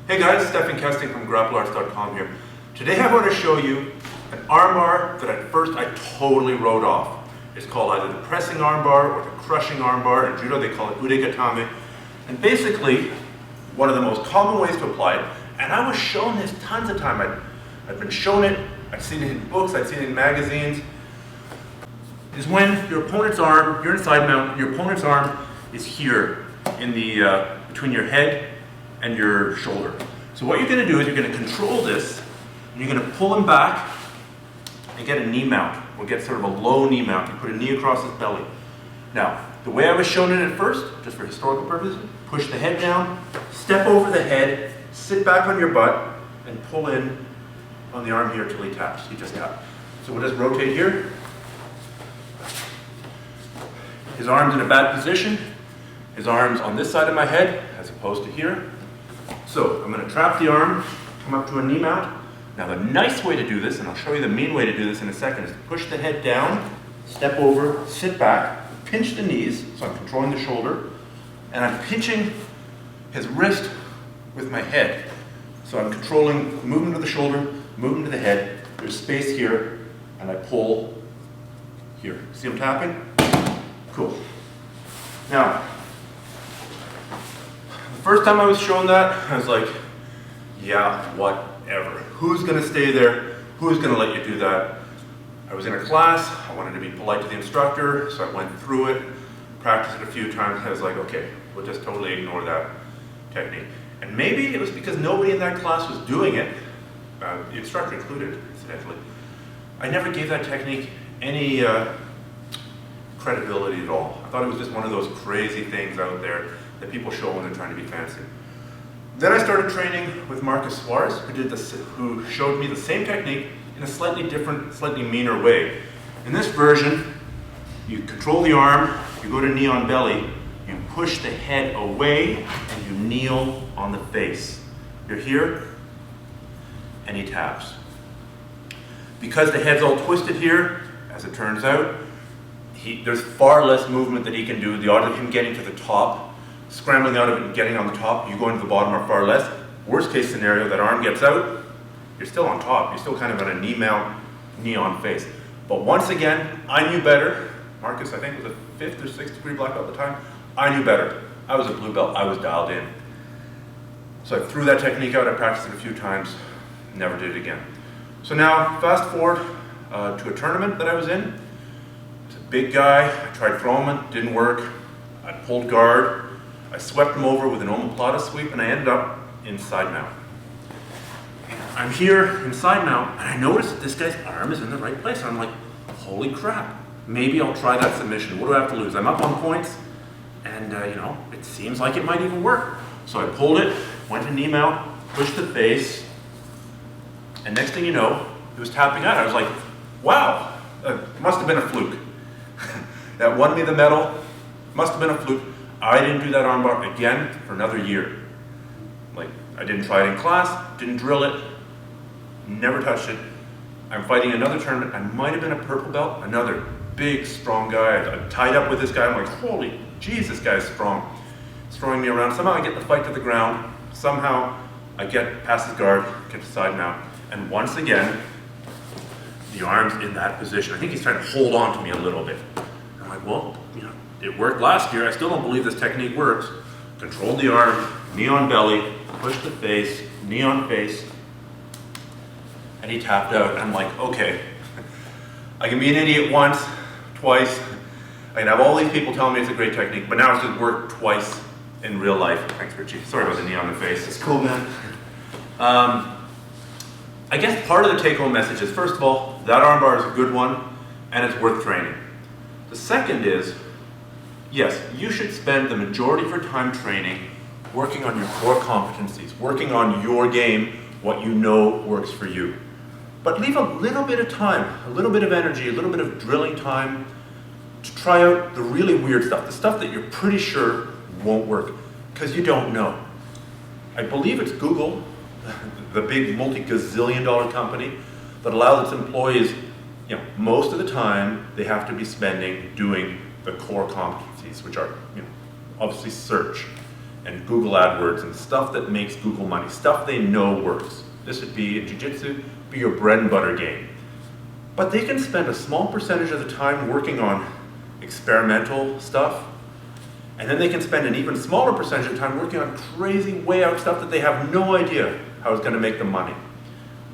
Hey guys, Stephan Kesting from grapplearts.com here. Today I want to show you an armbar that at first I totally wrote off. It's called either the pressing armbar or the crushing armbar. In judo they call it udegatame. And basically, one of the most common ways to apply it, and I was shown this tons of time. I've been shown it, I've seen it in books, I've seen it in magazines, is when your opponent's arm, you're in side mount, your opponent's arm is here in the, between your head and your shoulder. So what you're going to do is you're going to control this, and you're going to pull him back and get a knee mount. We'll get sort of a low knee mount. You put a knee across his belly. Now, the way I was shown it at first, just for historical purposes, push the head down, step over the head, sit back on your butt, and pull in on the arm here till he taps. He just tapped. So we'll just rotate here. His arm's in a bad position. His arm's on this side of my head, as opposed to here. So I'm going to trap the arm, come up to a knee mount. Now the nice way to do this, and I'll show you the mean way to do this in a second, is to push the head down, step over, sit back, pinch the knees, so I'm controlling the shoulder, and I'm pinching his wrist with my head. So I'm controlling movement of the shoulder, movement of the head. There's space here, and I pull here. See him tapping? Cool. Now, the first time I was shown that, I was like, yeah, whatever. Who's going to stay there? Who's going to let you do that? I was in a class. I wanted to be polite to the instructor, so I went through it, practiced it a few times. I was like, okay, we'll just totally ignore that technique. And maybe it was because nobody in that class was doing it, the instructor included, incidentally. I never gave that technique any credibility at all. I thought it was just one of those crazy things out there that people show when they're trying to be fancy. Then I started training with Marcus Suarez, who showed me the same technique in a slightly different, slightly meaner way. In this version, you control the arm, you go to knee on belly, you push the head away, and you kneel on the face. You're here, and he taps. Because the head's all twisted here, as it turns out, there's far less movement that he can do. The odds of him getting to the top, scrambling out of it and getting on the top, you going to the bottom are far less. Worst case scenario, that arm gets out, you're still on top. You're still kind of on a knee mount, knee on face. But once again, I knew better. Marcus, I think, was a 5th or 6th degree black belt at the time. I knew better. I was a blue belt. I was dialed in. So I threw that technique out. I practiced it a few times. Never did it again. So now, fast forward to a tournament that I was in. Big guy, I tried throwing him, didn't work. I pulled guard, I swept him over with an omoplata sweep, and I ended up in side mount. I'm here in side mount, and I notice that this guy's arm is in the right place. I'm like, holy crap, maybe I'll try that submission. What do I have to lose? I'm up on points, and it seems like it might even work. So I pulled it, went to knee mount, pushed the face, and next thing you know, he was tapping out. I was like, wow, must have been a fluke. That won me the medal, must have been a fluke. I didn't do that armbar again for another year. Like, I didn't try it in class, didn't drill it, never touched it. I'm fighting another tournament, I might have been a purple belt, another big, strong guy. I tied up with this guy, I'm like, holy jeez, this guy's strong. He's throwing me around. Somehow I get the fight to the ground, somehow I get past his guard, get to side mount, and once again, the arm's in that position. I think he's trying to hold on to me a little bit. I'm like, well, it worked last year. I still don't believe this technique works. Control the arm, knee on belly, push the face, knee on face, and he tapped out. And I'm like, okay, I can be an idiot once, twice. I can have all these people telling me it's a great technique, but now it's just worked twice in real life. Thanks, Richie. Sorry about the knee on the face. It's cool, man. I guess part of the take-home message is, first of all, that armbar is a good one, and it's worth training. The second is, yes, you should spend the majority of your time training working on your core competencies, working on your game, what you know works for you. But leave a little bit of time, a little bit of energy, a little bit of drilling time to try out the really weird stuff, the stuff that you're pretty sure won't work, because you don't know. I believe it's Google, the big multi-gazillion-dollar company that allows its employees, most of the time they have to be spending doing the core competencies, which are, obviously search, and Google AdWords and stuff that makes Google money, stuff they know works. This would be, in jiu-jitsu, be your bread and butter game. But they can spend a small percentage of the time working on experimental stuff, and then they can spend an even smaller percentage of the time working on crazy, way out stuff that they have no idea how it's going to make them money.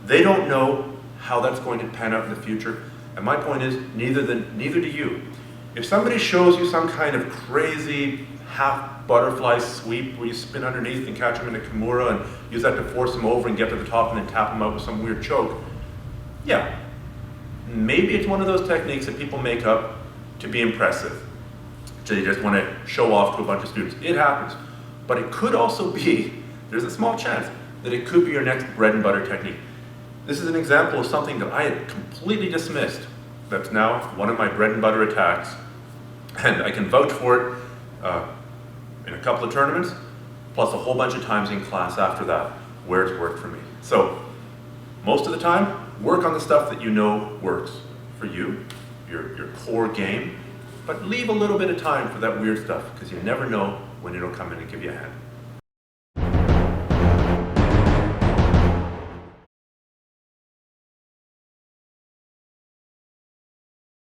They don't know how that's going to pan out in the future, and my point is, neither do you. If somebody shows you some kind of crazy half butterfly sweep where you spin underneath and catch them in a kimura and use that to force them over and get to the top and then tap them out with some weird choke, yeah, maybe it's one of those techniques that people make up to be impressive. So they just want to show off to a bunch of students. It happens. But it could also be, there's a small chance, that it could be your next bread and butter technique. This is an example of something that I had completely dismissed that's now one of my bread and butter attacks. And I can vouch for it in a couple of tournaments, plus a whole bunch of times in class after that, where it's worked for me. So, most of the time, work on the stuff that you know works for you, your core game, but leave a little bit of time for that weird stuff, because you never know when it'll come in and give you a hand.